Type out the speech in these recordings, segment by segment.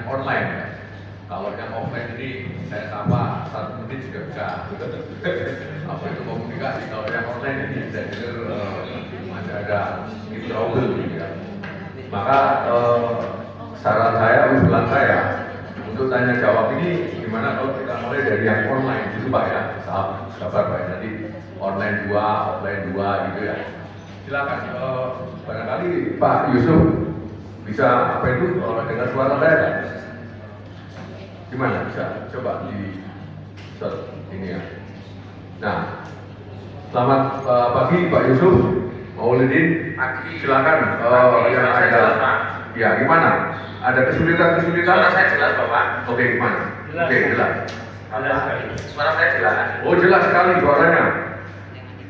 online ya. Kalau yang offline ini saya sapa 1 menit juga bisa. Apa itu komunikasi? Kalau yang online ini saya dengar masih ada trouble gitu ya. Maka saran saya, usulan saya untuk tanya jawab ini gimana kalau kita mulai dari yang online gitu Pak ya, sabar Pak ya, nanti online 2, offline 2 gitu ya. Silakan, barangkali Pak Yusuf bisa apa itu dengar suara saya kan? Gimana bisa? Coba di search ini ya. Nah, selamat pagi Pak Yusuf, Maulidin, silakan yang ada. Ya, gimana? Ada kesulitan? Suara saya jelas, Bapak. Oke, gimana? Jelas. Oke, jelas. Jelas sekali. Suara saya jelas. Oh, jelas sekali suaranya.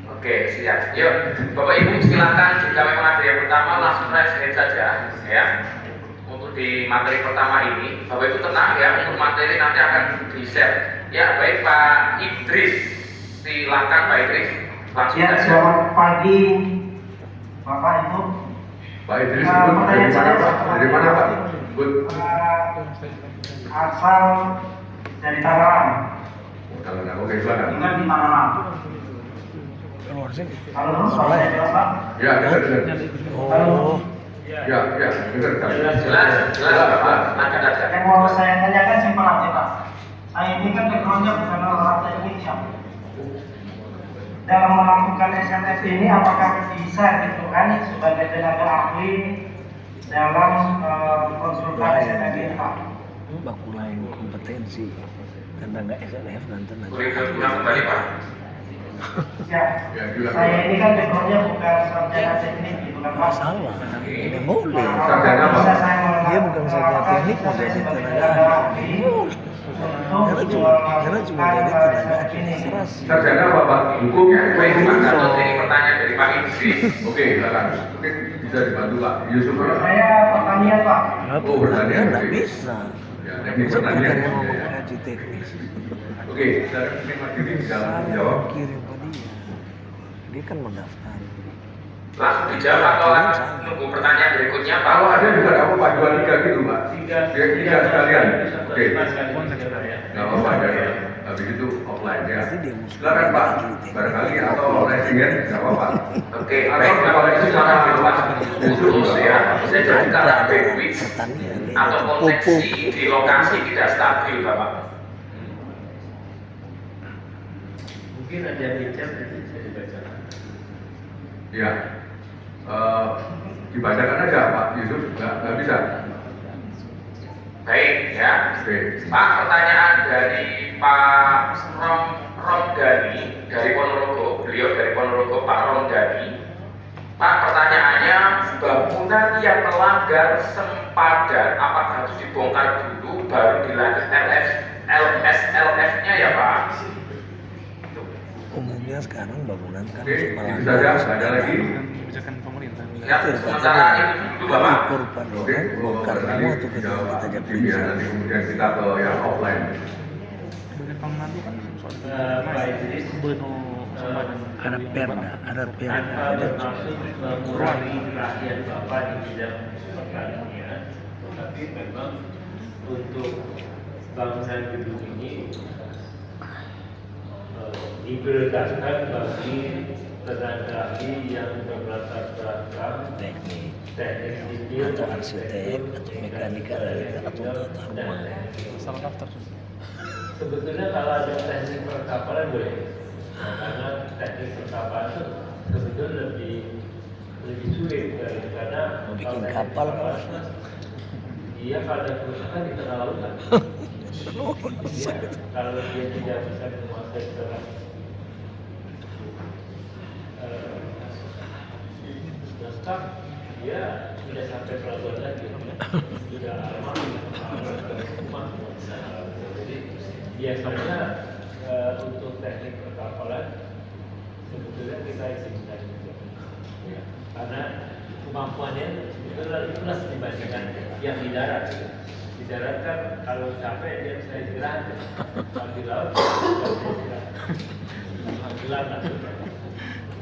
Oke, siap. Yuk, Bapak Ibu silakan jika memang ada yang pertama langsung raise hand saja, ya. Untuk di materi pertama ini, Bapak Ibu tenang ya. Untuk materi nanti akan di-share. Ya, baik Pak Idris. Silakan Pak Idris. Langsung Ya, saja. selamat pagi Bapak Ibu. Pak Idris, dari mana Pak? Good. Asal dari Tangerang. Oke, silakan. Tinggal di Tangerang. Halo, suara saya jelas Pak? Ya, dengar. Halo. Ya, dengar. Jelas Bapak. Lanjut saja. Yang mau saya tanyakan simpel aja Pak. Saya ini kan backgroundnya bukan orang teknik ya. Dalam melakukan SMS ini apakah bisa dihitungan sebagai tenaga ahli dalam konsultasi tadi Pak? Baku lain kompetensi karena nggak SNF dan tenaga. Boleh diulang kembali Pak. Ya, saya ini kan backgroundnya bukan sarjana teknik gitu kan Pak. Salah, ini boleh. Sarjana apa? Bisa saya Dia bukan sarjana teknik, mau jadi tenaga ahli. Karena cuma jadi tenaga administrasi. Sarjana apa Pak? Hukum ya? Baik, Pak Gatot, ini pertanyaan dari Pak Idris. Oke, silakan. Mungkin bisa dibantu Pak Yusuf ya. Saya pertanian Pak. Oh, bertanian, nggak oke. bisa. Ya, teknik Bisa bukan pertanian. yang ngomong Ya. kaji teknis. Oke, saya mungkin Mas Didi bisa Saya jawab. kirim ke dia. Dia kan mendaftar. Langsung dijawab atau nunggu pertanyaan berikutnya Pak? Kalau ada juga apa Pak, 2-3 gitu Pak? Tiga sekalian. Oke. Nggak apa-apa ya. Habis itu offline ya. Berarti dia mesti Silakan Pak. ahli teknik. Barangkali atau racingen nggak apa-apa. Oke, Atau baik. kalau itu Silakan sama Pak Yusuf Yusuf ya. Bisa jadi karena quiz Pertanian atau koneksi di lokasi tidak stabil, Bapak. Mungkin ada hijab itu bisa dibacakan. Ya. Dibacakan aja Pak Yusuf. Nggak bisa. Baik ya. Oke. Pak, pertanyaan dari Pak Romdani dari Ponorogo. Beliau dari Ponorogo, Pak Romdani. Pak, pertanyaannya, bangunan yang melanggar sempadan apakah harus dibongkar dulu baru dilanjut LSLF-nya ya Pak? Umumnya sekarang bangunan kan Oke, itu malah saja. Ada lagi? kebijakan pemerintah. Ya, sementara itu dulu Bapak. korban Oke. bongkar Barangkali semua tuh kita dijawab kita di sini ya. Nanti kemudian kita ke yang offline. Kebijakan pemerintah itu kan soal Pak Idris, ada perda, ada termasuk mengurangi perhatian Bapak di bidang pertanian, tetapi memang untuk bangunan gedung ini diprioritaskan bagi tenaga ahli yang berlatar belakang teknik teknik sipil atau arsitek atau mekanika atau tata ruang. salah daftar. Sebetulnya kalau ada teknik perkapalan boleh, karena teknik perkapalan itu sebetulnya lebih sulit karena Mau bikin kalau kapal teknik kan? kapal, dia kalau ada kerusakan di tengah lautan. Dia, kalau dia tidak bisa menguasai secara lengkap, dia tidak sampai pelabuhan lagi. Sudah lama ke rumah. Jadi biasanya untuk teknik perkapalan sebetulnya kita izinkan juga. Ya, karena kemampuannya sebetulnya ikhlas dibandingkan yang di darat. Di darat kan kalau capek dia bisa istirahat, kalau di laut dia bisa istirahat. Alhamdulillah. Nah,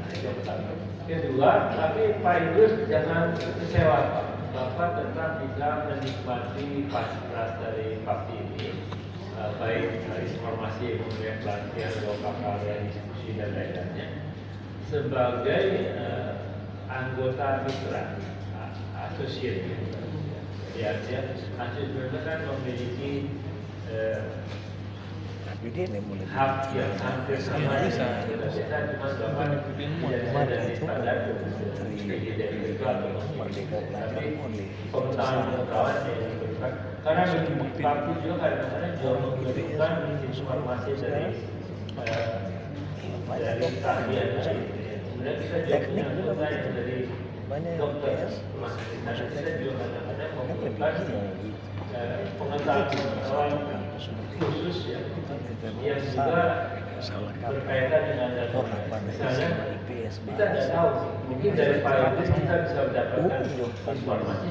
itu yang pertama. Kedua, tapi Pak Idrus jangan kecewa Pak. Bapak tetap bisa menikmati fasilitas dari PAPTI ini, baik informasi, kemudian pelatihan, lokal karya, diskusi dan lain-lainnya, sebagai anggota mitra asosiat. Ya, asosiat kan memiliki Tapi dia nih mulai hak yang hampir sama bisa. dengan kita, cuma Bapak tidak dari standar PGDM itu atau Merdeka Belajar tapi Only. pengetahuan yang diberikan, karena PAPTI juga kadang-kadang juga memberikan informasi dari keahlian lain. Kemudian kita juga punya anggota yang dari dokter rumah sakit. Karena kita juga kadang-kadang membutuhkan pengetahuan khusus yang juga berkaitan dengan data. Misalnya kita tidak tahu, mungkin dari Pak Idris kita bisa mendapatkan informasi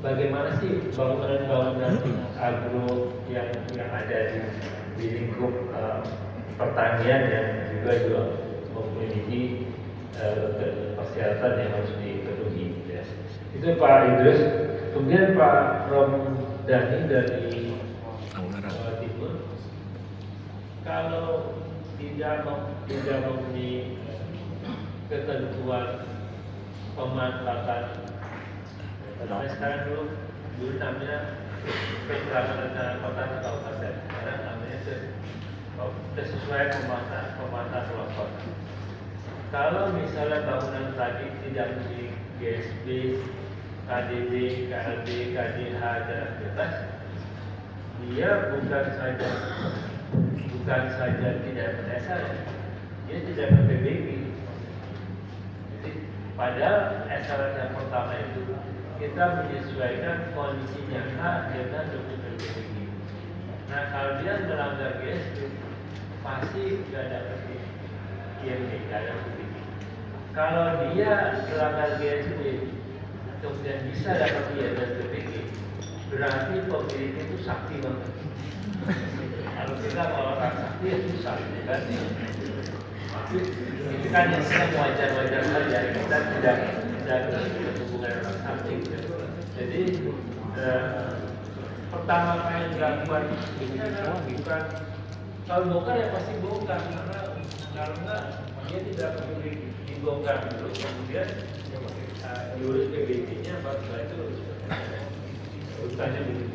bagaimana sih bangunan-bangunan agro yang ada di lingkup pertanian yang juga memiliki persyaratan yang harus dipenuhi. Ya. Itu Pak Idris. Kemudian Pak Romdhani dari Timur, kalau tidak memenuhi ketentuan pemanfaatan, sekarang dulu namanya keterangan rencana kota atau kabupaten, sekarang namanya kesesuaian pemanfaatan ruang kota. Kalau misalnya bangunan tadi tidak memiliki GSB, KDB, KLB, KDH dan bebas, dia bukan saja tidak berdasar, dia tidak ber-PBB. Jadi padahal syarat yang pertama itu kita menyesuaikan kondisi nyata dengan dokumen PBB. Nah kalau dia melanggar GSB, pasti tidak dapat IMB, tidak ada PBB. Kalau dia melanggar GSB, kemudian bisa dapat IMB dan PBB, berarti pemilik itu sakti banget. Kalau kita mau orang sakti itu sakti kan? Itu kan yang wajar-wajar saja, kita tidak berhubungan orang sakti. Jadi pertama kali dilakukan ini adalah bukan kalau bongkar ya pasti bongkar, karena dia tidak perlu dibongkar dulu, kemudian diurus PBB-nya baru itu urutannya begitu.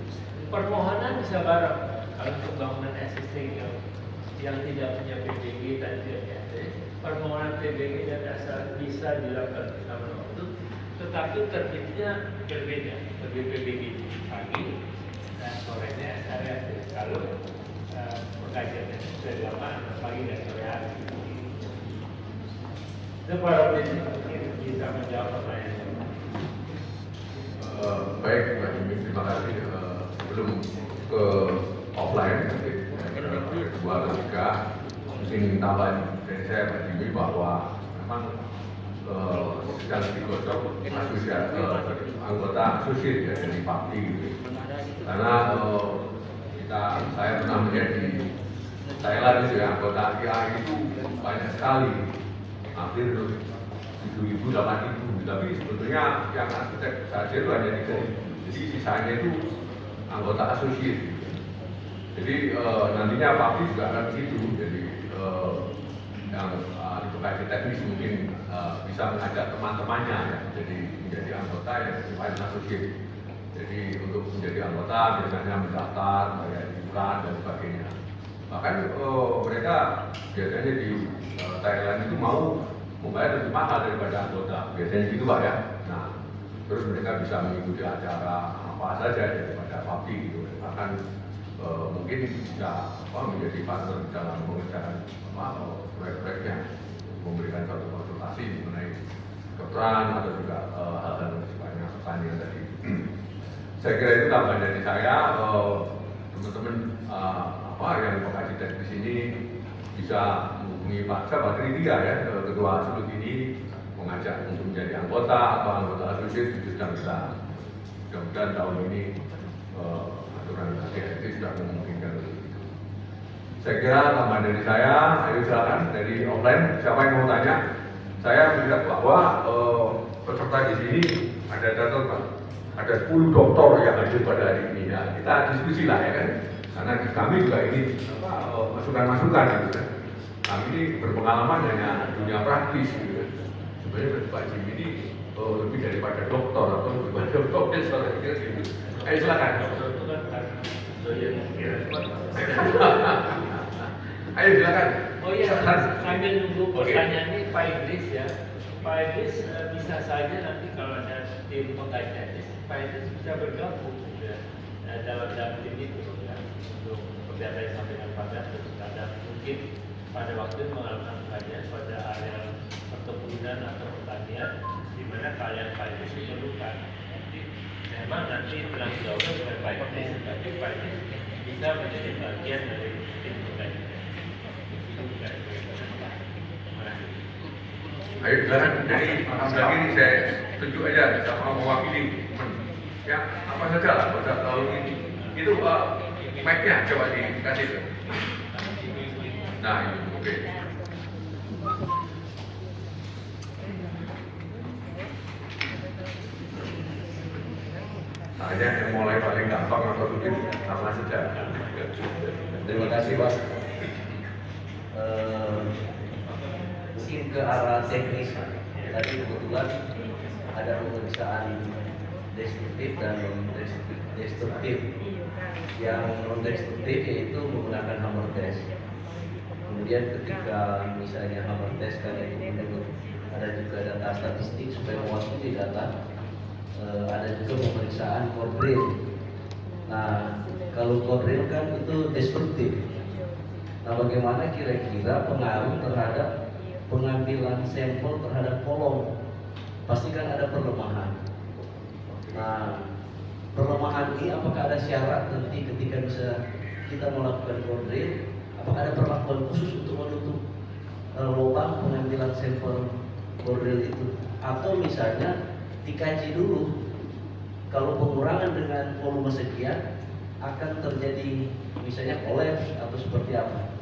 Permohonan bisa bareng kalau untuk bangunan existing yang tidak punya PBG dan tidak ada, permohonan PBG dan asal bisa dilakukan bersama waktu, tetapi terbitnya berbeda. Terbit PBG pagi dan sorenya SRS. Kalau pengajiannya sudah dilakukan pagi dan sore hari. Itu para peneliti mungkin bisa menjawab pertanyaan. Baik, Mbak Jimmy, terima kasih. Sebelum ke offline, kedua ketiga, mungkin tambahan dari saya Mbak Jimmy bahwa memang sedang digosok anggota asosiat ya, dari PAPTI gitu. Karena saya pernah melihat di Thailand itu ya, anggota IA itu banyak sekali, hampir 7.000, 8.000, tapi sebetulnya yang arsitek saja itu hanya 3.000. Jadi sisanya itu anggota asosiat. Jadi nantinya PAPTI juga akan begitu. Jadi yang edukasi teknis mungkin bisa mengajak teman-temannya ya, jadi menjadi anggota yang sifatnya asosiat. Jadi untuk menjadi anggota biasanya mendaftar, bayar iuran dan sebagainya. Bahkan mereka biasanya di Thailand itu mau membayar lebih mahal daripada anggota, biasanya gitu Pak ya. Nah, terus mereka bisa mengikuti acara apa saja daripada PAPTI gitu. Bahkan mungkin bisa menjadi partner dalam mengerjakan proyek-proyeknya, memberikan suatu konsultasi mengenai kedokteran atau juga hal-hal yang sifatnya pertanian tadi. Saya kira itu tambahan dari saya. Teman-teman yang pengkaji teknis ini bisa menghubungi Pak Patria ya, Ketua Sulut ini mengajak untuk menjadi anggota atau anggota asosiat itu sedang kita mudah-mudahan tahun ini aturan KDRT sudah memungkinkan untuk itu. Saya kira tambahan dari saya, ayo silakan dari offline siapa yang mau tanya. Saya melihat bahwa peserta di sini ada data Pak. ada 10 doktor yang hadir pada hari ini ya, kita diskusi lah ya kan, karena kami juga ini masukan-masukan gitu kan. Kami ini berpengalaman hanya dunia praktis gitu kan. Sebenarnya Pak Jim ini lebih daripada dokter atau lebih daripada profesor gitu. Ayo silakan. Ayo silakan. Oh iya, sambil nunggu pertanyaan ini Pak Idris ya. Pak Idris bisa saja nanti kalau ada tim pengkajian, Pak Idris bisa bergabung ya, dalam tim itu ya, untuk seperti apa yang disampaikan Pak Gatot. Karena mungkin pada waktu melakukan kajian pada area perkebunan atau pertanian, di mana kalian Pak Idris diperlukan. Memang nanti bilang jauhnya bukan Pak Idris, tapi Pak Idris bisa menjadi bagian dari tim pengkajian. Ayo silakan. Jadi lagi ini saya tunjuk aja sama mewakili ya apa saja lah pada tahun ini. Itu mic-nya coba dikasih. Nah ini oke. Hanya yang mulai paling gampang atau mungkin sama saja. Terima kasih Pak. Mungkin ke arah teknis. Tadi kebetulan ada pemeriksaan destruktif dan non-destruktif. Yang non-destruktif yaitu menggunakan hammer test. Kemudian ketika misalnya hammer test kan itu menurut ada juga data statistik supaya mewakili data. Ada juga pemeriksaan core drill. Nah, kalau core drill kan itu destruktif. Nah, bagaimana kira-kira pengaruh terhadap pengambilan sampel terhadap kolom? Pasti kan ada perlemahan. Nah, perlemahan ini apakah ada syarat nanti ketika bisa kita melakukan core drill? Apakah ada perlakuan khusus untuk menutup lubang pengambilan sampel core drill itu? Atau misalnya dikaji dulu kalau pengurangan dengan volume sekian akan terjadi misalnya kolaps atau seperti apa,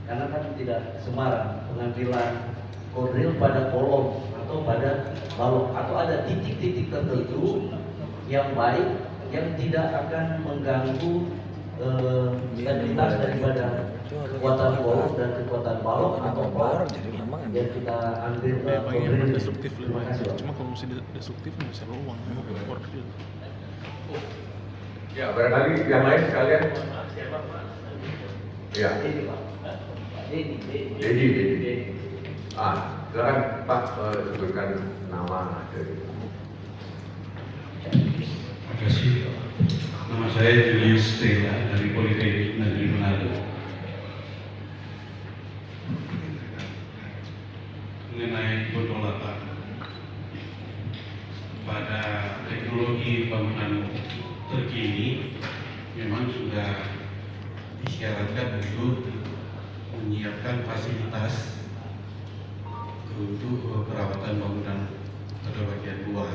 karena kan tidak sembarang pengambilan core drill pada kolom atau pada balok, atau ada titik-titik tertentu yang baik yang tidak akan mengganggu stabilitas daripada kekuatan kolom dan kekuatan balok atau plat yang kita ambil core drill. Destruktif Terima kasih Pak. cuma kalau mesti destruktif bisa luang core drill. Ya barangkali yang lain sekalian. Siapa Pak? Ya. Ini Pak. Dedi. Silakan Pak sebutkan nama dari. Terima kasih. Nama saya Julius Stella dari Politeknik Negeri Manado. Mengenai penolakan pada teknologi bangunan terkini, memang sudah disyaratkan untuk menyiapkan fasilitas untuk perawatan bangunan pada bagian luar.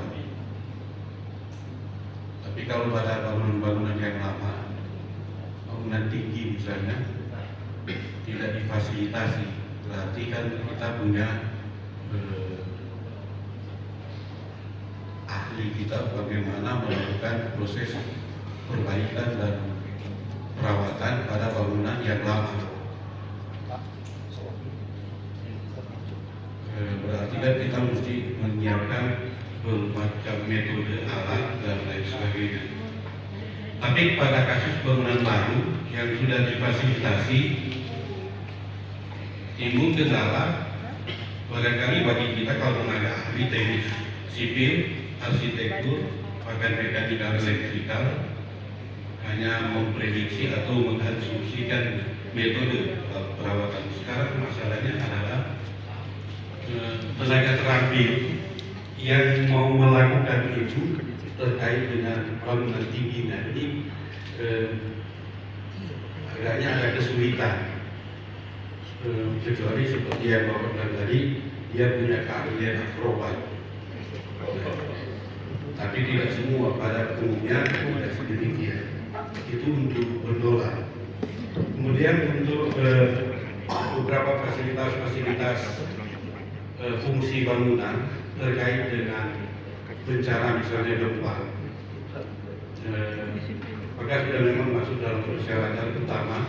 Tapi kalau pada bangunan-bangunan yang lama, bangunan tinggi misalnya, tidak difasilitasi, berarti kan kita punya ahli kita bagaimana melakukan proses perbaikan dan perawatan pada bangunan yang lama. Berarti kan kita mesti menyiapkan bermacam metode alat dan lain sebagainya. Tapi pada kasus bangunan baru yang sudah difasilitasi, timbul kendala barangkali bagi kita kalau tenaga ahli teknik sipil, arsitektur, bahkan mekanikal elektrikal hanya memprediksi atau mengasumsikan metode perawatan. Sekarang masalahnya adalah tenaga terampil yang mau melakukan itu terkait dengan bangunan tinggi. Nah ini agaknya ada kesulitan, kecuali seperti yang Bapak bilang tadi, dia punya keahlian akrobat. Tapi tidak semua, pada umumnya tidak sedemikian. Itu untuk pendolar. Kemudian untuk beberapa fasilitas-fasilitas fungsi bangunan terkait dengan bencana misalnya gempa, maka sudah memang masuk dalam persyaratan utama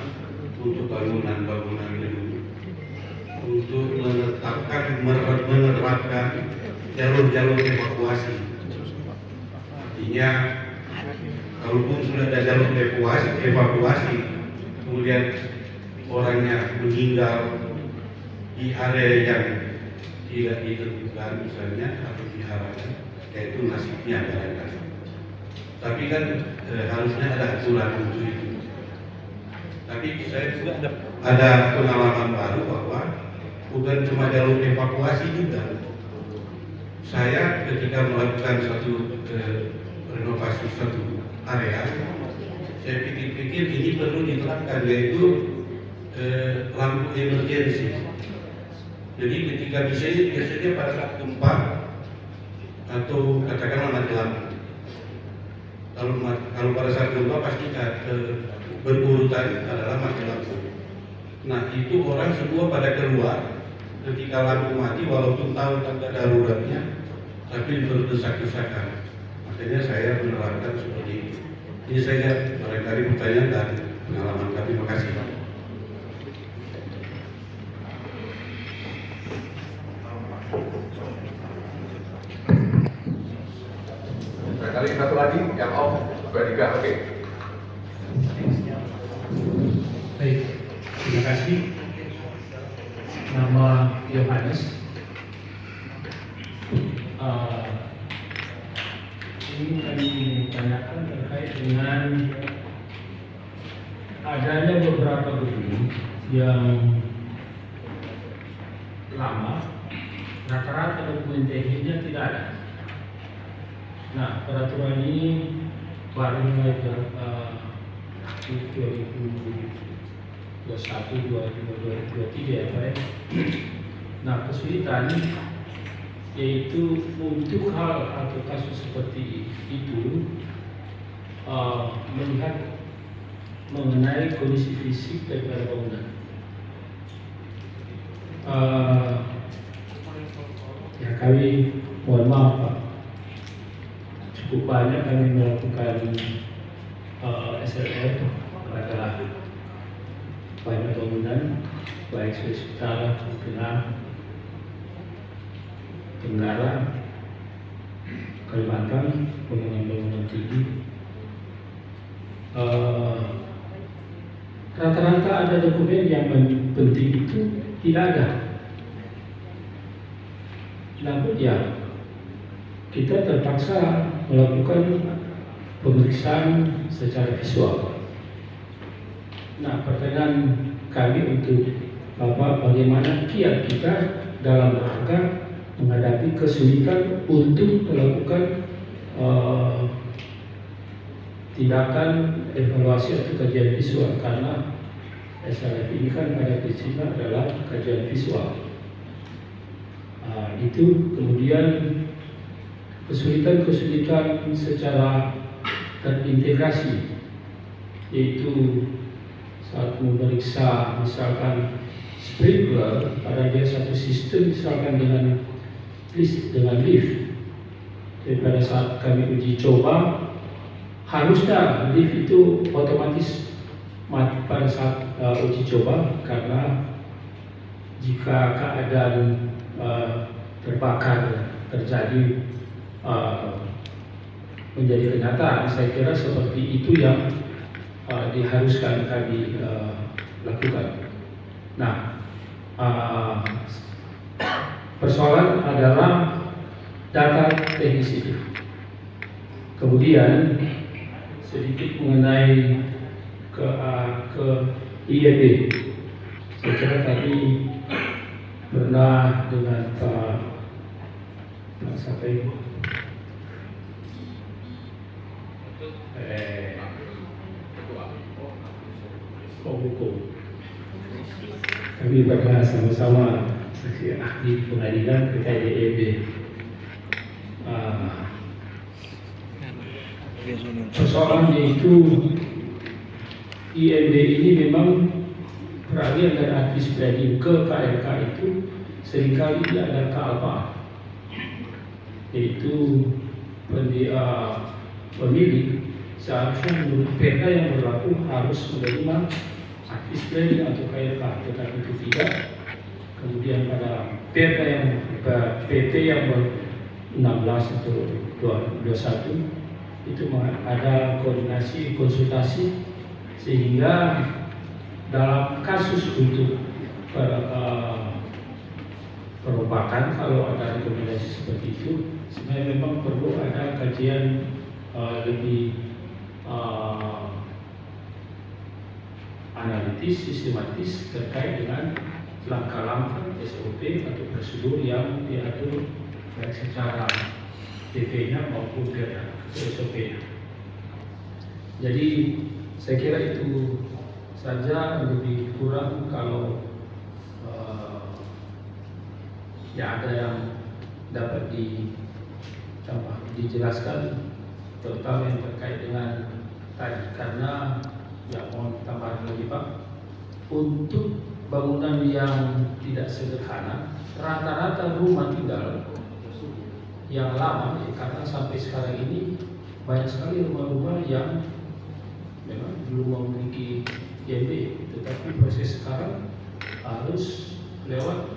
untuk bangunan-bangunan gedung untuk menetapkan menerapkan jalur-jalur evakuasi. Artinya kalaupun sudah ada jalur evakuasi, kemudian orangnya meninggal di area yang tidak ditentukan misalnya atau diharapkan, yaitu nasibnya barangkali. Tapi kan harusnya ada aturan untuk itu. Tapi saya juga ada pengalaman baru bahwa bukan cuma jalur evakuasi juga. Saya ketika melakukan satu renovasi satu area, saya pikir-pikir ini perlu diterapkan, yaitu lampu emergensi. Jadi ketika biasanya pada saat gempa atau katakanlah mati lampu. Kalau pada saat gempa pasti berurutan adalah mati lampu. Nah itu orang semua pada keluar ketika lampu mati, walaupun tahu tanda daruratnya, tapi berdesak-desakan. Makanya saya menerapkan seperti ini. Ini saja barangkali pertanyaan dan pengalaman kami. Terima kasih, Pak. Barangkali satu lagi yang off, bertiga, oke. Baik, terima kasih. Nama Yohanes. Ini kami tanyakan terkait dengan adanya beberapa gedung yang lama, rata-rata dokumen teknisnya tidak ada. Nah, peraturan ini baru mulai 2021, 2023 ya Pak. Nah, kesulitan yaitu untuk hal atau kasus seperti itu melihat mengenai kondisi fisik daripada bangunan. Ya kami mohon maaf Pak, cukup banyak kami melakukan SLR pada banyak bangunan baik Sulawesi Utara, Tengah, Tenggara, Kalimantan, bangunan-bangunan tinggi. Rata-rata ada dokumen yang penting itu tidak ada. Namun ya kita terpaksa melakukan pemeriksaan secara visual. Nah, pertanyaan kami untuk Bapak, bagaimana kiat kita dalam rangka menghadapi kesulitan untuk melakukan tindakan evaluasi atau kajian visual, karena SLF ini kan pada prinsipnya adalah kajian visual. Itu kemudian kesulitan-kesulitan secara terintegrasi, yaitu saat memeriksa misalkan sprinkler, pada dia satu sistem misalkan dengan lift. Jadi pada saat kami uji coba, harusnya lift itu otomatis mati pada saat uji coba, karena jika keadaan terbakar terjadi menjadi kenyataan, saya kira seperti itu yang diharuskan kami lakukan. Nah, persoalan adalah data teknis itu. Kemudian sedikit mengenai ke IEB. Saya kira tadi pernah dengan Pak siapa itu? Hukum. Kami pernah sama-sama saksi ahli pengadilan terkait IEB. Persoalan yaitu IEB ini memang peralihan dari artis planning ke KRK itu seringkali tidak ada apa, yaitu pemilik seharusnya menurut perda yang berlaku harus menerima aktif training atau KLK, tetapi itu tidak. Kemudian pada perda yang PT yang 16 atau 21 itu ada koordinasi konsultasi, sehingga dalam kasus untuk perombakan kalau ada rekomendasi seperti itu sebenarnya memang perlu ada kajian lebih analitis, sistematis terkait dengan langkah-langkah SOP atau prosedur yang diatur baik secara PP-nya maupun SOP-nya. Jadi saya kira itu saja, lebih kurang kalau ya ada yang dapat dijelaskan, terutama yang terkait dengan tadi, karena ya mohon tambahan lagi Pak, untuk bangunan yang tidak sederhana, rata-rata rumah tinggal yang lama, ya, karena sampai sekarang ini banyak sekali rumah-rumah yang memang belum memiliki IMB, tetapi proses sekarang harus lewat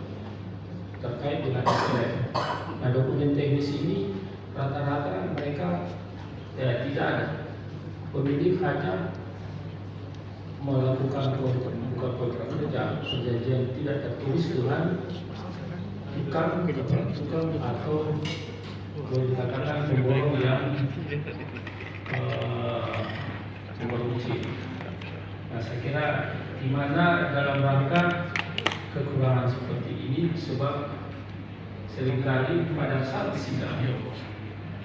terkait dengan SLF. Nah, dokumen teknis ini rata-rata mereka ya, tidak ada. Pemilik hanya melakukan kontrak kerja, perjanjian tidak tertulis dengan tukang atau boleh dikatakan pemborong yang memproduksi. Nah, saya kira di mana dalam rangka kekurangan seperti ini, sebab seringkali pada saat sidang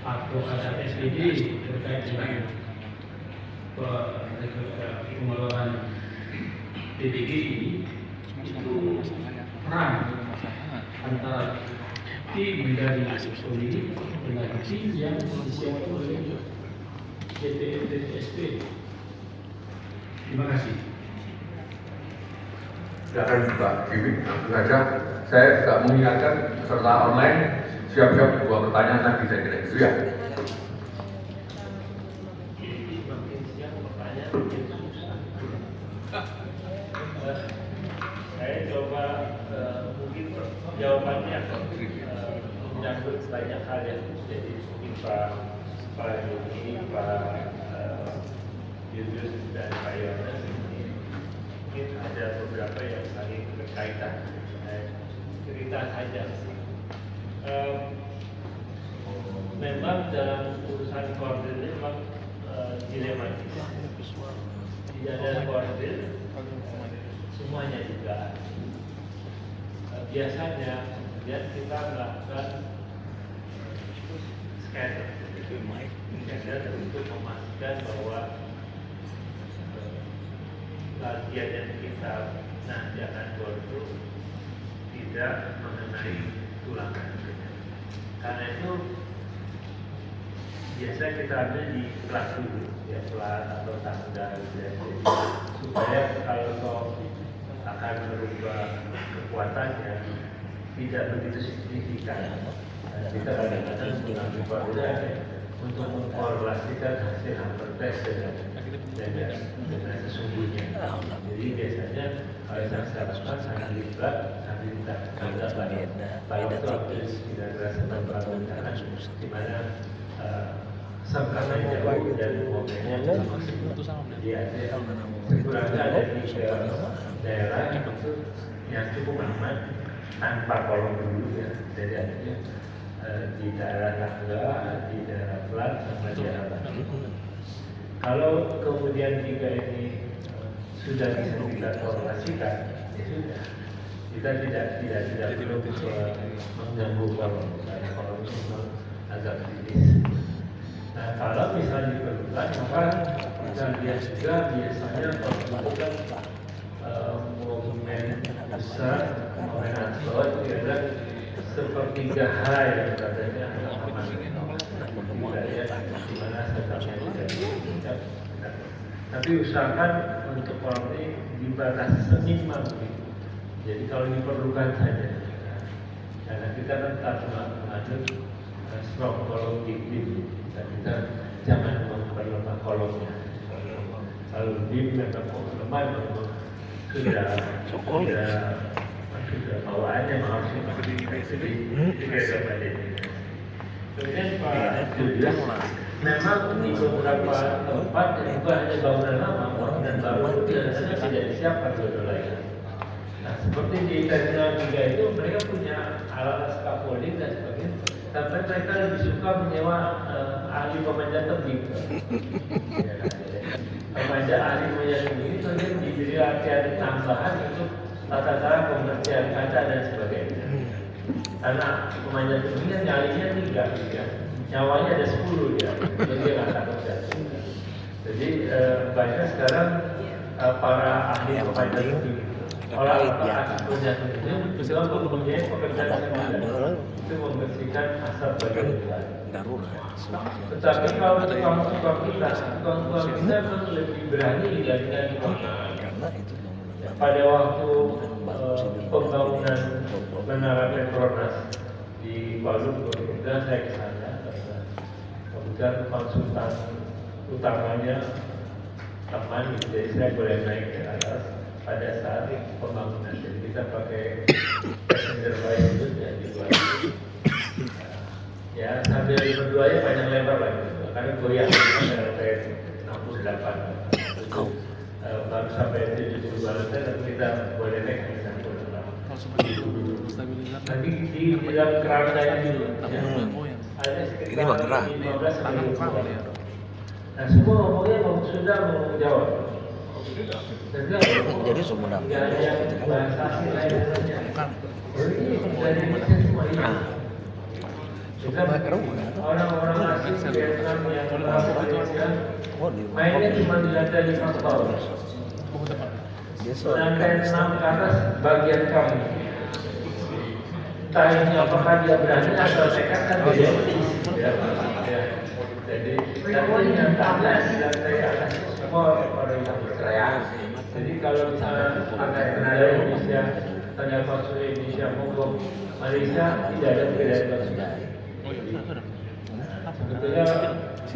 atau ada SPD terkait dengan pengeluaran DPG ini, itu peran antara tim dari pemilik dengan tim yang disiapkan oleh JTSP. Terima kasih. Silakan Pak Bibi, langsung saja. Saya juga mengingatkan peserta online siap-siap dua pertanyaan nanti, saya kira itu ya. Saya coba mungkin jawabannya menyangkut banyak hal ya. Jadi mungkin Pak Yudi, Pak Yudus dan Pak Yohanes ini mungkin ada beberapa yang saling berkaitan. Cerita saja. Memang dalam urusan koordinat ini memang dilematis. Tidak ada koordinat, semuanya juga. Biasanya kemudian kita melakukan scanner untuk memastikan bahwa latihan yang kita nanti akan buat itu tidak mengenai tulangan. Karena itu biasa kita ambil di kelas dulu, ya kelas atau tangga, ya, supaya kalau akan merubah kekuatannya tidak begitu signifikan. Kita kadang-kadang mencoba untuk mengkorelasikan hasil tes dengan sesungguhnya. Jadi biasanya kalau saya lakukan sambil kita pada waktu tidak berasa bencana, di mana sampai jauh dari momennya jadi sekurangnya ada di daerah yang cukup aman tanpa kolom dulu ya. Jadi artinya di daerah tangga, di daerah plat, sama di daerah batu. Kalau kemudian jika ini sudah bisa kita korelasikan, ya sudah. Kita tidak perlu mengganggu kolom, karena kolom itu agak kritis. Nah, kalau misalnya diperlukan, maka kita lihat juga biasanya kalau melakukan monumen besar, monumen asal, kira sepertiga yang katanya aman. Di mana setapnya tidak diinginkan. Tapi usahakan untuk kolam ini dibatasi seminimal mungkin. Jadi kalau diperlukan saja. Karena kita kan tak mengatur strong kolom di kita jangan memperlemah kolomnya. Kalau beam atau lemah memang sudah bawaannya harus jadi kemudian Pak Julius memang di beberapa tempat bukan hanya bangunan lama, bangunan baru biasanya tidak disiapkan dua lagi. Nah, seperti di Terminal 3 itu mereka punya alat scaffolding dan sebagainya, tapi mereka lebih suka menyewa ahli pemanjat tebing. Pemanjat ahli pemanjat tebing itu dia diberi latihan tambahan untuk tata cara pengertian kaca dan sebagainya. Karena pemanjat tebing kan nyalinya 3 ya. Nyawanya ada 10 ya, jadi dia nggak takut jatuh. Jadi banyak sekarang para ahli pemanjat tebing, orang-orang ahli pemanjat tebing itu mempunyai pekerjaan sekunder itu membersihkan asap bagian luar. Tetapi kalau tukang-tukang kita memang lebih berani dibandingkan tukang. Pada waktu pembangunan menara Petronas di Palu, kemudian saya ke sana. Kemudian konsultan utamanya teman, jadi saya boleh naik ke atas pada saat pembangunan. Jadi kita pakai passenger bike itu ya dibuat. Ya sambil berduanya panjang lebar lagi, karena goyang sampai 68. Baru sampai 72 lantai, tapi kita boleh naik di sana. Nanti di dalam kerangkanya dulu. Ada sekitar 15 sampai 20. Nah semua ngomongnya sudah mau jawab. Jadi semua dapat. Bahasa asing lain. Ini dari Indonesia semua ini. Orang-orang asing Vietnam yang kenal Indonesia mainnya cuma di lantai 5 bawah. Lantai 6 ke atas bagian kami. Entah apakah dia berani atau nekat kan beda. Jadi tapi nyatanya di lantai atas semua orang yang berteriak. Jadi kalau misalnya ada tenaga Indonesia, tenaga konsul Indonesia mogok Malaysia, tidak ada perbedaan konsumen. Sebetulnya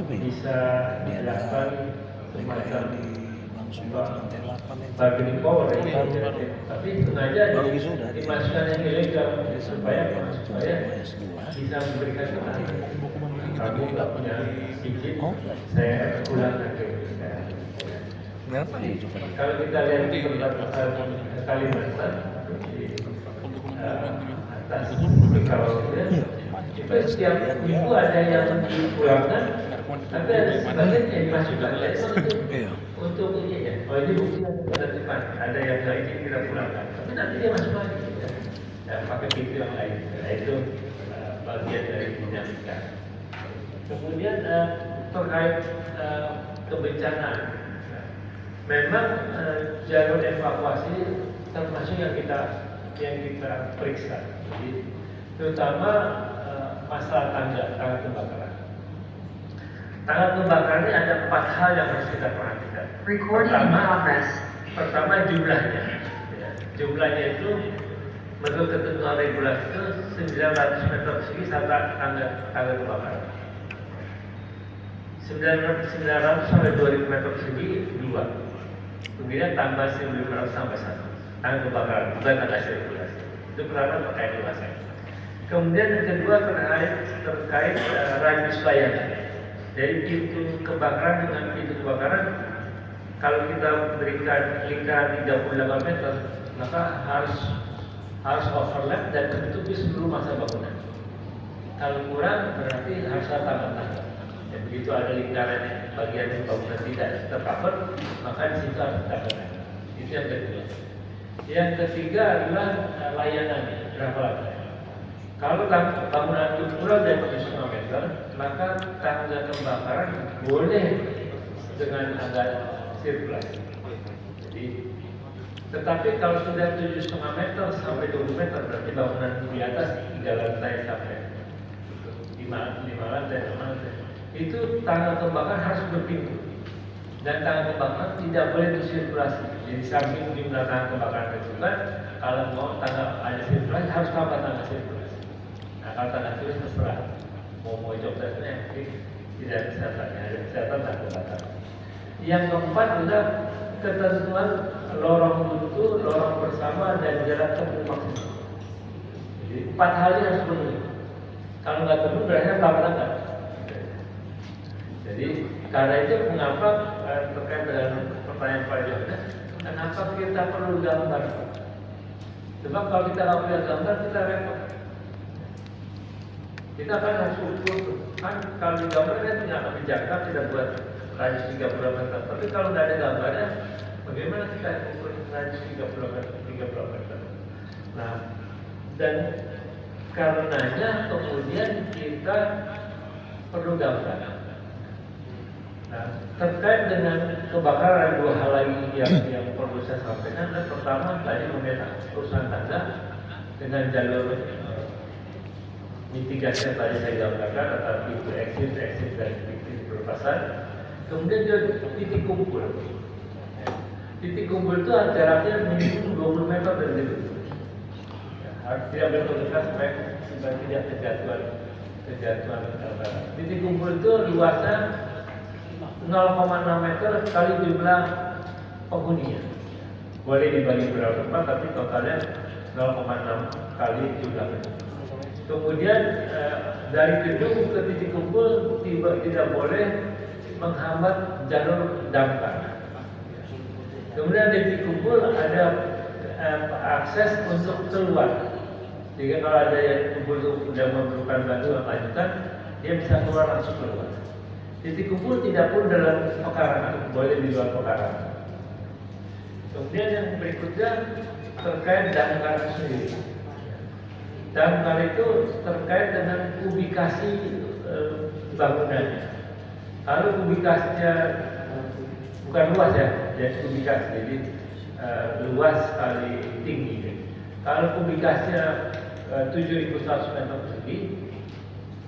bisa dilakukan semacam bargaining power ini, tapi sengaja dimasukkan yang ilegal supaya bisa memberikan keterangan. Kamu nggak punya izin, saya pulang ke kalau kita lihat di tempat Kalimantan di atas Bekauheni, itu setiap minggu ada yang dipulangkan, tapi ada sebagian yang dimasukkan untuk ini ya. Oh ini bukti ada depan, ada yang nggak izin kita pulangkan, tapi nanti dia masuk lagi ya, pakai pintu yang lain. Nah, itu bagian dari dinamika. Kemudian terkait kebencanaan, memang jalur evakuasi termasuk yang kita periksa. Jadi, terutama masalah tangga kebakaran. Tangga kebakaran ini ada 4 hal yang harus kita perhatikan. Pertama jumlahnya. Ya, jumlahnya itu menurut ketentuan regulasi itu 900 meter persegi satu tangga kebakaran. 900 sampai 2000 meter persegi 2. Kemudian tambah 1500 sampai 1 tangga kebakaran, bukan tangga sirkulasi. Itu pertama terkait luasnya. Kemudian yang kedua terkait radius layanan. Dari pintu kebakaran dengan pintu kebakaran, kalau kita berikan lingkaran 38 meter, maka harus overlap dan menutupi seluruh masa bangunan. Kalau kurang berarti harus ada tangga-tangga. Ya, begitu ada lingkaran bagian bangunan tidak tercover, maka di situ harus tangga-tangga. Itu yang kedua. Yang ketiga adalah layanannya, berapa lantai. Kalau bangunan itu kurang dari 7,5 meter, maka tangga kebakaran boleh dengan tangga sirkulasi. Jadi, tetapi kalau sudah 7,5 meter sampai 20 meter, berarti bangunan di atas 3 lantai sampai 5 lantai, 6 lantai. Itu tangga kebakaran harus berpintu. Dan tangga kebakaran tidak boleh bersirkulasi. Jadi samping jumlah tangga kebakaran berkurang, kalau mau tangga ada sirkulasi harus tambah tangga sirkulasi. Nah kalau tangga sirkulasi terserah, mau jobdasnya tidak kesehatannya, ada kesehatan dan kebakaran. Yang keempat adalah ketentuan lorong buntu, lorong bersama dan jarak tempuh maksimal. Jadi 4 hal ini harus penuhi. Kalau nggak penuh berarti pelanggaran. Jadi karena itu mengapa terkait dengan pertanyaan Pak Johannes, kenapa kita perlu gambar? Sebab kalau kita nggak punya gambar kita repot. Kita kan harus ukur kan kalau di gambar kan punya kebijakan tidak buat radius 30 meter. Tapi kalau nggak ada gambarnya, bagaimana kita ukur radius 30 meter? Nah, dan karenanya kemudian kita perlu gambar. Nah, terkait dengan kebakaran 2 hal lagi yang perlu saya sampaikan. Pertama tadi mengenai urusan tangga dengan jalur mitigasi yang tadi saya gambarkan antara pintu exit dan pintu perlepasan. Kemudian dia titik kumpul. Titik kumpul itu jaraknya minimum 20 meter dari situ. Harus tidak berdekat supaya tidak kejatuhan. Titik kumpul itu luasnya 0,6 meter kali jumlah penghuninya. Boleh dibagi berapa tempat, tapi totalnya 0,6 kali jumlah penghuni. Kemudian dari gedung ke titik kumpul tidak boleh menghambat jalur damkar. Kemudian di titik kumpul ada akses untuk keluar. Jika kalau ada yang kumpul sudah memerlukan bantuan lanjutan, dia bisa keluar langsung keluar. Titik kumpul tidak pun dalam pekarangan, boleh di luar pekarangan. Kemudian yang berikutnya terkait damkar sendiri. Damkar itu terkait dengan ubikasi bangunannya. Kalau ubikasinya bukan luas ya, jadi ubikasi, jadi luas kali tinggi. Kalau ubikasinya 7.100 meter persegi,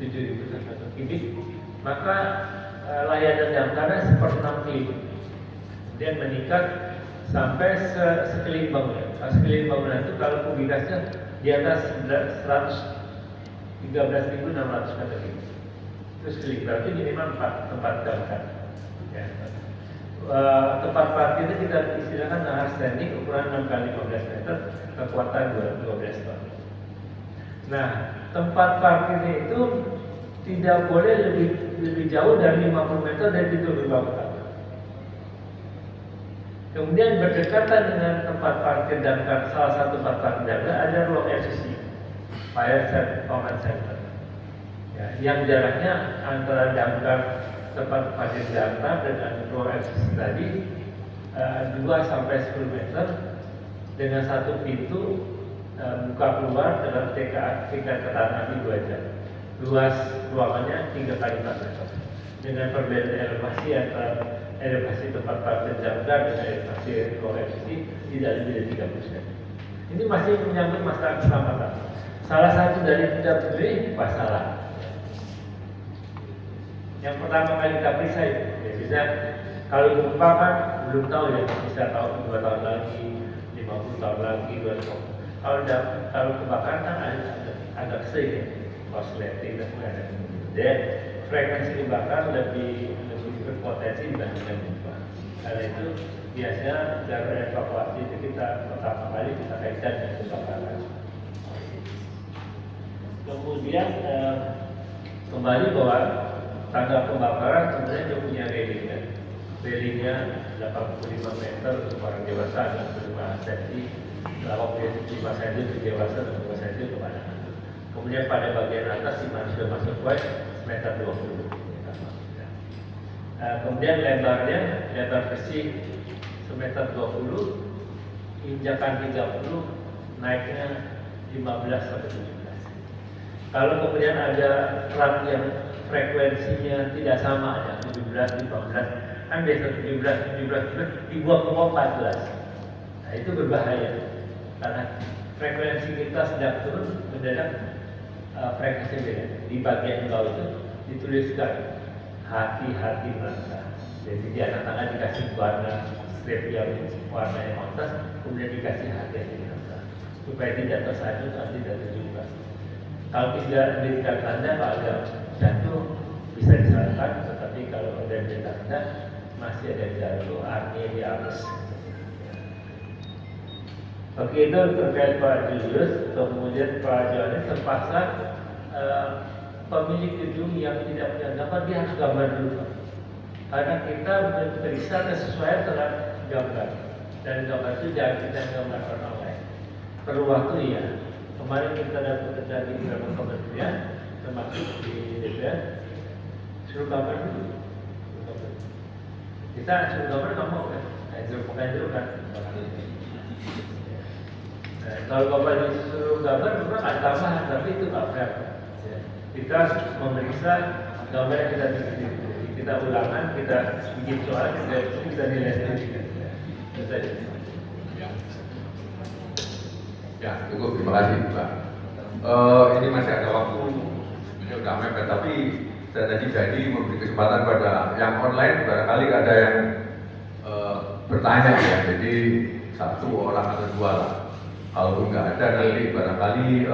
7.100 meter kubik, maka layanan damkarnya seper-6 kali. Kemudian meningkat sampai sekeliling bangunan. Sekeliling bangunan itu kalau kubikasinya di atas 13.600 meter kubik. Itu sekeliling, berarti minimal 4 tempat damkar. Ya. Tempat parkirnya kita istilahkan nahar standing ukuran 6 kali 15 meter, kekuatan 12 ton. Nah, tempat parkirnya itu tidak boleh lebih jauh dari 50 meter dari pintu gerbang utama. Kemudian berdekatan dengan tempat parkir damkar, salah satu tempat parkir damkar ada ruang FCC, Fire Command Center. Ya, yang jaraknya antara damkar tempat parkir damkar dengan ruang FCC tadi 2 sampai 10 meter dengan satu pintu buka keluar dalam tingkat ketahanan api 2 jam. Luas ruangannya 3 kali 4 meter dengan perbedaan elevasi antara elevasi tempat parkir damkar dengan elevasi ruang FCC tidak lebih dari 30 cm. Ini masih menyangkut masalah keselamatan. Salah satu dari tidak berdiri masalah. Yang pertama kali kita periksa itu, ya bisa kalau gempa kan belum tahu ya, bisa tahu 2 tahun lagi, 50 tahun lagi, 2 tahun. Kalau kebakaran kan agak sering ya. Korsleting dan sebagainya. Dan frekuensi kebakaran lebih berpotensi dibandingkan gempa. Karena itu biasanya jalur evakuasi itu kita pertama kali kita kaitkan dengan kebakaran. Kemudian kembali bahwa tangga kebakaran sebenarnya dia punya railing kan. Railingnya 85 meter untuk orang dewasa, 65 cm, 85 cm untuk dewasa, 2 cm untuk anak. Kemudian pada bagian atas di mana sudah masuk web meter 20. Kemudian lebar bersih semeter 20, injakan 30, naiknya 15 sampai 17. Kalau kemudian ada ram yang frekuensinya tidak sama, ada 17, 15, kan biasa 17 dibuat ke 14. Nah itu berbahaya karena frekuensi kita sedang turun mendadak. Frekuensi beda. Di bagian bawah itu dituliskan hati-hati melangkah. Jadi di atas tangan dikasih warna strip yang warna yang atas, kemudian dikasih hati-hati melangkah supaya tidak tersandung atau tidak terjumpa. Kalau tidak diberikan tanda, kalau ada jatuh bisa disalahkan, tetapi kalau ada tanda masih ada jalur artinya di atas. Oke, itu terkait Pak Julius. Kemudian Pak Johannes terpaksa pemilik gedung yang tidak punya gambar dia harus gambar dulu, Pak. Karena kita periksa kesesuaian terhadap gambar, dan gambar itu jangan kita gambarkan online. Perlu waktu ya. Kemarin kita dapat terjadi di beberapa kementerian, termasuk di DPR, suruh gambar dulu. Kita suruh gambar nggak mau kan? Bukan dulu kan? Nah, kalau gambar disuruh gambar, bukan ada tambahan, tapi itu nggak fair. Ya. Kita memeriksa gambar yang kita bikin, kita ulangan, kita bikin soal, kita nilai sendiri. Ya, cukup. Terima kasih, Pak. Ini masih ada waktu, ini udah mepet, tapi saya tadi janji memberi kesempatan pada yang online, barangkali ada yang bertanya ya. Jadi satu orang atau dua lah. Kalau nggak ada nanti barangkali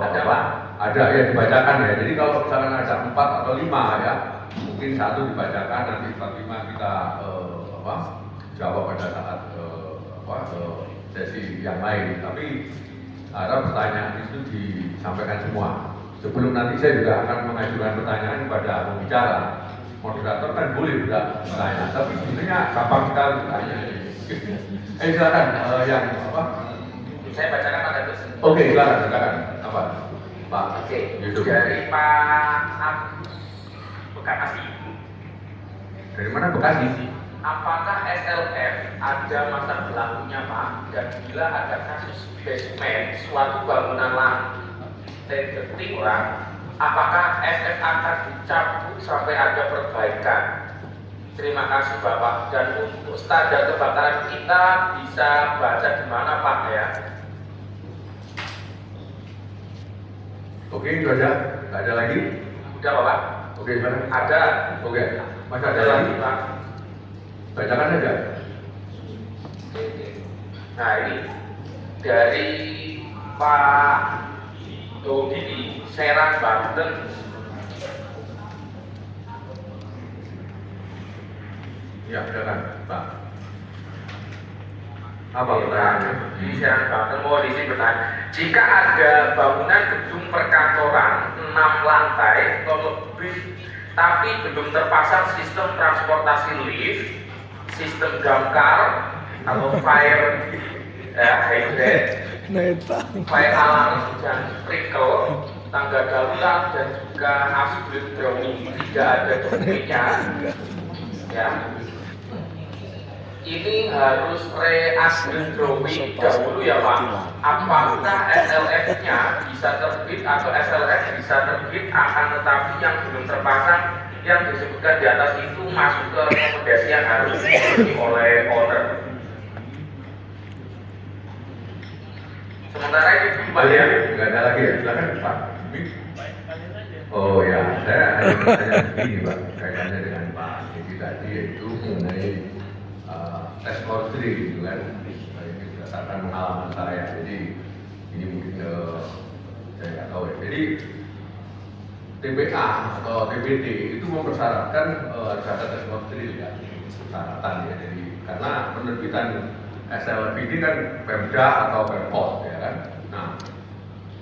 Ada, Pak? Ada ya, dibacakan ya. Jadi kalau misalkan ada 4 atau 5 ya, mungkin satu dibacakan, nanti 4-5 kita jawab pada saat sesi yang lain. Tapi harap pertanyaan itu disampaikan semua. Sebelum nanti saya juga akan mengajukan pertanyaan kepada pembicara. Moderator kan boleh bertanya, tapi sebenarnya gampang sekali bertanya. Silakan yang apa? Saya bacakan Pak Datus. Oke, silakan. Apa? Pak. Oke. Yusuf. Dari Pak Agus Bekasi. Dari mana Bekasi? Apakah SLF ada masa berlakunya Pak? Dan bila ada kasus basement suatu bangunan lantai kurang, apakah SF akan dicabut sampai ada perbaikan? Terima kasih Bapak. Dan untuk standar kebakaran kita bisa baca di mana Pak ya? Oke, itu aja. Nggak ada lagi? Udah Bapak? Oke, gimana? Ada. Oke. Masih ada lagi? Pak. Bacakan aja. Nah ini dari Pak Dodi Serang Banten. Ya, silakan, Pak. Apa Di pertanyaannya? Serang Banten mau diisi bertanya. Jika ada bangunan gedung perkantoran 6 lantai atau lebih, tapi belum terpasang sistem transportasi lift, sistem damkar atau fire hydrant, fire alarm dan sprinkle, tangga darurat dan juga asbest drawing tidak ada dokumennya, ya. Ini harus re-asbest drawing dahulu ya Pak. Apakah SLF-nya bisa terbit atau SLF bisa terbit, akan tetapi yang belum terpasang yang disebutkan di atas itu masuk ke rekomendasi yang harus dimiliki oleh owner. Sementara itu Pak ya. Nggak ada lagi ya? Silakan Pak. Oh ya, saya hanya bertanya begini Pak, kaitannya dengan Pak Diki tadi, yaitu mengenai tes kortri gitu kan. Ini berdasarkan pengalaman saya, jadi ini mungkin saya nggak tahu ya. Jadi TPA atau TPD itu mempersyaratkan harus ada tes kortri ya, persyaratan ya. Jadi karena penerbitan SLF ini kan Pemda atau Pemkot ya kan. Nah,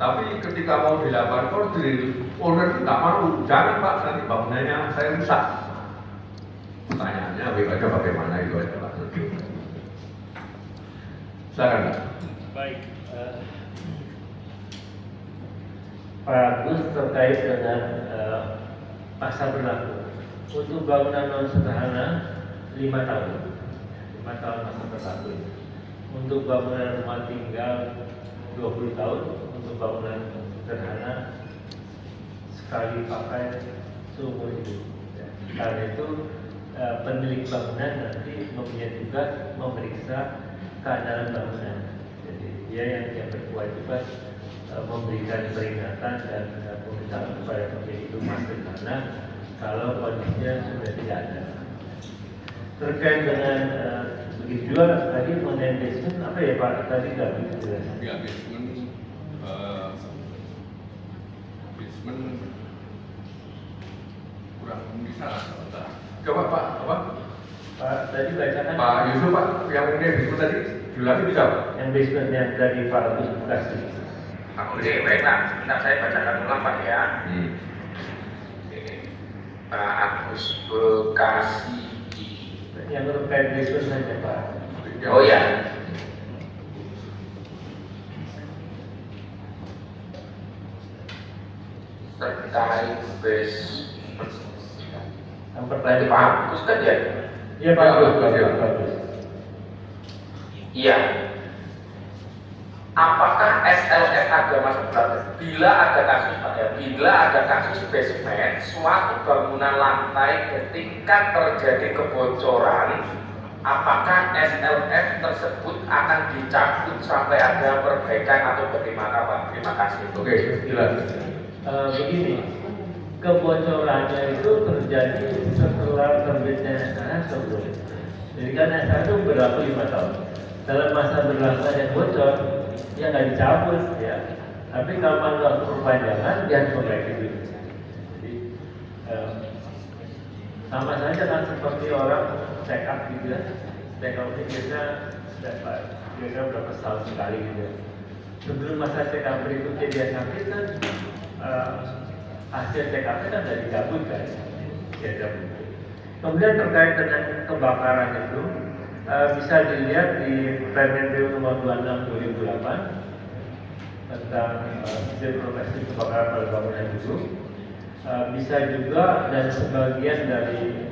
tapi ketika mau dilakukan kortri, owner itu nggak mau. Jangan Pak, nanti bangunannya saya rusak. Pertanyaannya bagaimana, bagaimana itu aja Pak. Silakan Pak. Baik. Pak Agus terkait dengan masa berlaku untuk bangunan non sederhana 5 tahun. 5 tahun masa berlaku. Untuk bangunan rumah tinggal 20 tahun, untuk bangunan sederhana sekali pakai seumur hidup. Karena itu pemilik bangunan nanti mempunyai tugas memeriksa keadaan bangunan. Jadi dia yang berkewajiban memberikan peringatan dan pemberitahuan kepada pemilik rumah sederhana kalau kondisinya sudah tidak ada. Terkait dengan begitu juga tadi mengenai basement apa ya Pak, tadi nggak begitu jelas. Ya, basement kurang bisa. Coba Pak, apa? Pak, tadi bacakan Pak Yusuf Pak, yang ini disebut tadi, diulangi bisa Pak? yang basement yang dari Pak Agus Bekasi. Oke, baiklah. Sebentar saya bacakan ulang Pak ya. Pak Agus Bekasi. Yang terkait basement saja Pak. Oh ya. Terkait basement. Yang Berarti pertanyaan Pak Agus kan ya? Iya Pak Agus, Pak Agus. Iya. Apakah SLF agama sebelah bila ada kasus Pak ya, bila ada kasus basement suatu bangunan lantai ketika terjadi kebocoran, apakah SLF tersebut akan dicabut sampai ada perbaikan atau bagaimana Pak? Terima kasih. Oke, jelas. Begini, kebocorannya itu terjadi setelah terbitnya SHA sebelum. Jadi kan SHA itu berlaku 5 tahun. Dalam masa berlaku yang bocor, ya nggak dicabut ya. Tapi kalau waktu perpanjangan, dia harus perbaiki dulu. Jadi sama saja kan seperti orang check up gitu ya. Check up ini biasanya berapa tahun sekali gitu ya. Sebelum masa check up berikutnya dia sakit kan, hasil check up-nya kan sudah dicabut kan, dia cabut. Kemudian terkait dengan kebakaran itu bisa dilihat di Permen nomor 26 2008 tentang sistem proteksi kebakaran pada bangunan gedung. Bisa juga dan sebagian dari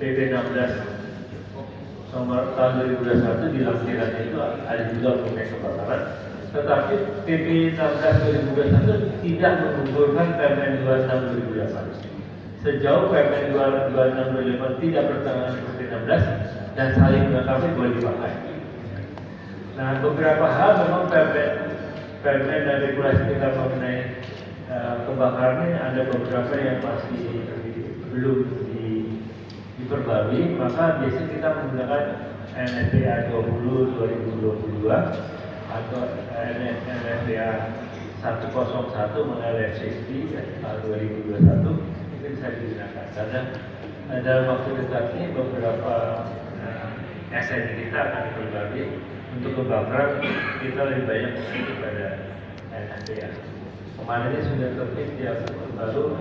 PP 16 nomor tahun 2021 di lampiran itu ada juga mengenai kebakaran. Tetapi PP 16 2021 tidak menggugurkan Permen 26 2008. Sejauh Permen 26 2008 tidak bertentangan PP 16 dan saling melengkapi boleh dipakai. Nah, beberapa hal memang Permen dan regulasi kita mengenai kebakaran ini ada beberapa yang masih belum diperbarui, maka biasanya kita menggunakan NFPA 20 2022 atau NFPA 101 mengenai life safety tahun 2021 itu bisa digunakan karena dalam waktu dekat ini beberapa SN kita akan diperbarui. Untuk kebakaran kita lebih banyak mengacu pada NFPA. Kemarin ini sudah terbit yang baru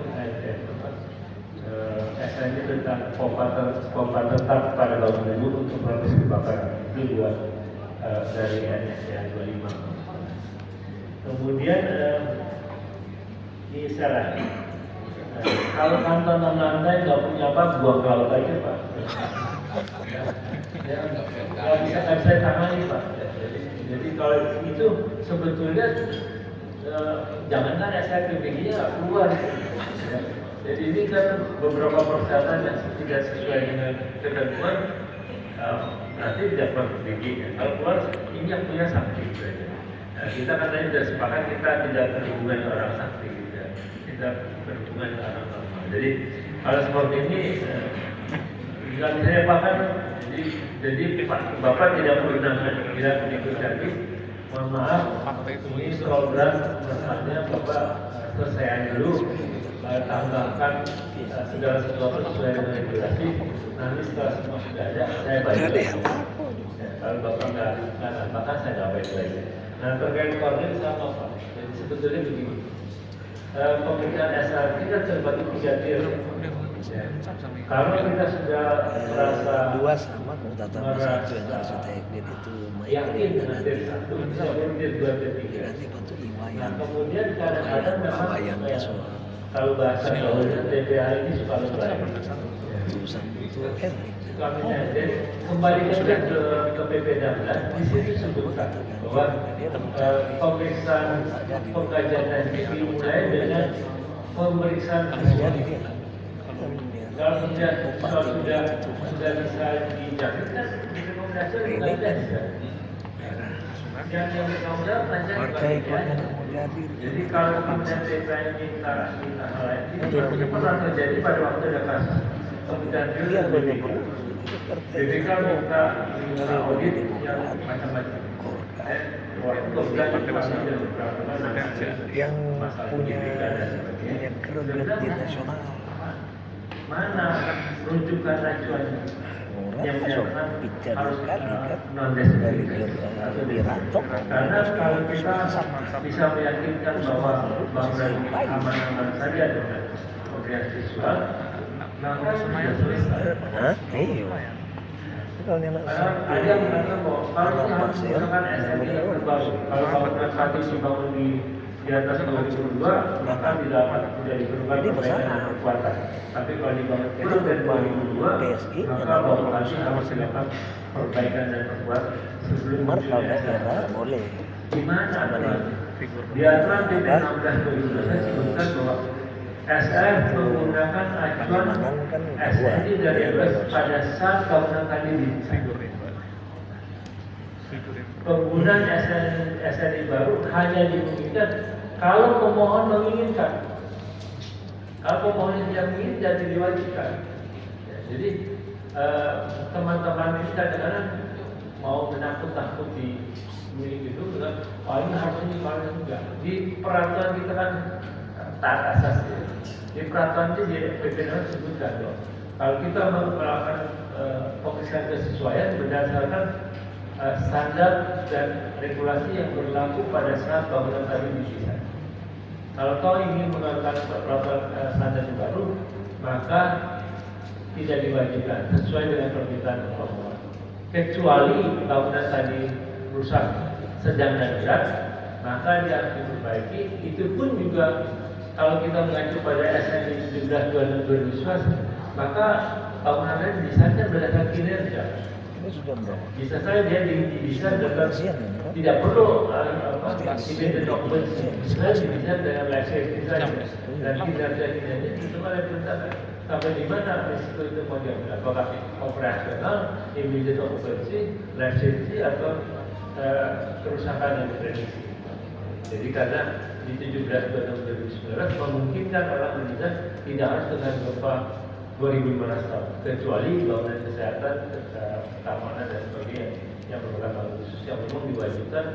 SN tentang pompa tetap pada bangunan gedung untuk proses kebakaran itu buat dari NFPA 25. Kemudian ini salah. Kalau kantor 6 lantai nggak punya apa, buang ke laut aja Pak. Nggak bisa tangani Pak. Jadi kalau itu sebetulnya jangankan SLPBG-nya keluar. Jadi ini kan beberapa persyaratan yang tidak sesuai dengan ketentuan, berarti tidak PBG. Kalau keluar ini yang punya sakti. Nah, kita katanya sudah sepakat kita tidak berhubungan dengan orang sakti, kita berhubungan dengan orang normal. Jadi kalau seperti ini nggak bisa diapakan. Jadi Bapak tidak menggunakan tidak mengikuti lagi. Mohon maaf, ini program misalnya Bapak selesaikan dulu, tambahkan segala sesuatu sesuai dengan regulasi. Nanti setelah semua sudah ada, saya bayar. Kalau Bapak nggak tambahkan, saya nggak bayar lagi. Nah terkait koordinat sama Pak. Jadi sebetulnya begini. Pemeriksaan SRT kan terbagi 3 tier. Kalau kita sudah merasa dua sama tata satu yang harus teknik itu yakin dengan tier 1, kemudian tier 2, tier 3. nanti bantu Nah iwayan kemudian kadang-kadang memang kalau bahasa gaulnya TPA ini suka lebay. urusan itu Henry Jadi kembali ke PP 16 di situ disebutkan bahwa pemeriksaan pengkajian teknik dimulai dengan pemeriksaan visual. Kalau sudah bisa dijamin kan rekomendasi tidak bisa. Yang rekomendasi partai yang mau jadi jadi kalau kemudian TPA minta hal lain itu pernah terjadi pada waktu ada kasus kemudian biar banyak BPK minta audit yang macam-macam. yang punya kredit di nasional mana rujukan acuannya yang menyatakan harus non destruktif atau dirancok karena kalau kita bisa meyakinkan bahwa bangunan aman-aman saja dengan pemberian visual maka sudah selesai. Iya. Ada yang mengatakan bahwa kalau harus menggunakan SMI yang terbaru, kalau bangunan satu dibangun di atas 2002 maka tidak diperlukan perbaikan kekuatan. Tapi kalau dibangun kurang dari 2002 maka bangunannya harus dilakukan perbaikan dan perkuatan sebelum munculnya SMI. boleh. Gimana aturannya? Di aturan PP 16 2012 disebutkan bahwa SF menggunakan acuan SNI dari atas pada saat bangunan tadi didesain. Penggunaan SNI baru hanya dimungkinkan kalau pemohon menginginkan. Kalau pemohon tidak menginginkan, tidak diwajibkan. Ya, jadi teman-teman ini kadang-kadang mau menakut-nakuti gitu, bilang, oh ini harus ini, harus enggak. Di peraturan kita kan taat asas ya. Di peraturan itu di PP disebutkan loh. Kalau kita melakukan pemeriksaan kesesuaian berdasarkan standar dan regulasi yang berlaku pada saat bangunan tadi didesain. Kalau kau ingin melakukan peraturan standar yang baru, maka tidak diwajibkan sesuai dengan permintaan pemohon. Kecuali bangunan tadi rusak sedang dan berat, maka dia harus diperbaiki. Itu pun juga kalau kita mengacu pada SNI 17 2011, maka bangunan tadi didesainkan berdasarkan kinerja. Bisa saja dia didesain dengan tidak perlu independent occupancy, bisa didesain dengan life safety saja dan kinerja itu ada perintah sampai di mana risiko itu mau diambil, apakah operasional, immediate occupancy, life safety atau kerusakan yang diprediksi. Jadi karena di 17 2019 memungkinkan orang mendesain tidak harus dengan gempa 2500 tahun, kecuali bangunan kesehatan, keamanan dan sebagainya yang merupakan khusus yang memang diwajibkan,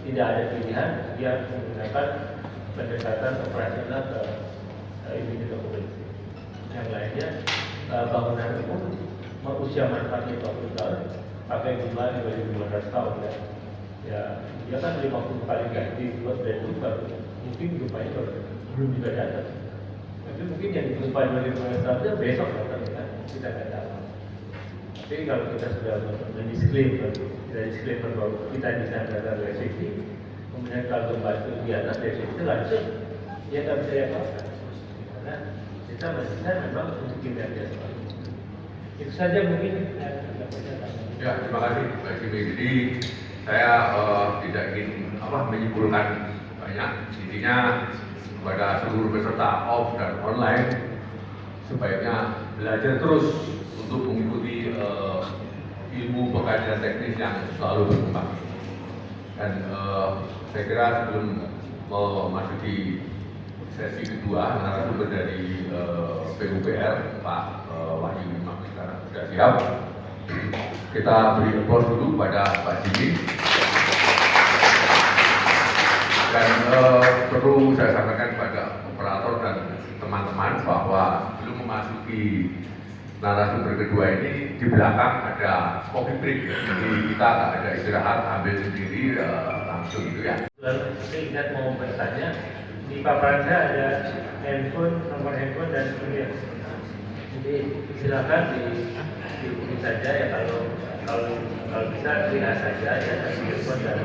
tidak ada pilihan, dia harus menggunakan pendekatan operasional ke immediate occupancy. Yang lainnya bangunan umum usia manfaatnya 40 tahun, pakai bunga 2500 tahun ya dia kan 50 kali ganti buat dan baru mungkin gempanya belum juga datang. Tapi mungkin yang gempa 2015 tahun besok datang kan, kita nggak tahu. Tapi kalau kita sudah mendisklaimer, kita disclaimer bahwa kita bisa data safety, kemudian kalau gempa itu di atas safety langsung, ya nggak bisa apa-apa. Karena kita masih memang untuk kinerja seperti itu. Itu saja mungkin. Ya, terima kasih Pak Jimmy. Jadi saya tidak ingin menyimpulkan banyak. Intinya kepada seluruh peserta off dan online sebaiknya belajar terus untuk mengikuti ilmu pengkajian teknis yang selalu berkembang. Dan saya kira sebelum memasuki sesi kedua narasumber dari PUPR Pak Wahyu Maksudana sudah siap. Kita beri applause dulu pada Pak Jimmy. Dan perlu saya sampaikan kepada operator dan teman-teman bahwa sebelum memasuki narasumber kedua ini di belakang ada coffee break, jadi kita tak ada istirahat, ambil sendiri langsung itu ya. Lalu saya ingat mau bertanya, di paparan saya ada handphone, nomor handphone dan kemudian. Jadi silakan dihubungi saja ya kalau bisa lihat saja ya handphone dan